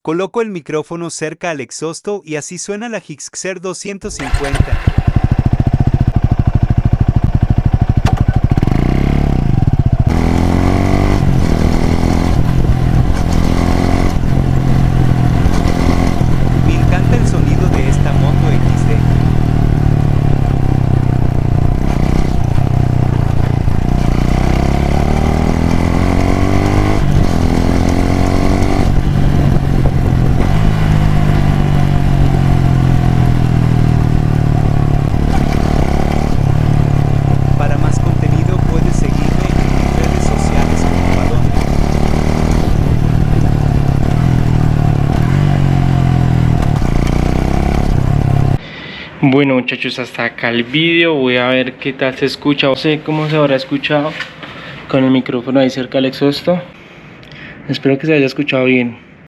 Coloco el micrófono cerca al exhausto y así suena la Gixxer 250. Me encanta el sonido de esta moto XD. Para más contenido puedes seguirme en mis redes sociales como Badón. Bueno muchachos, hasta acá el vídeo. Voy a ver qué tal se escucha. No sé cómo se habrá escuchado con el micrófono ahí cerca del exhausto. Espero que se haya escuchado bien.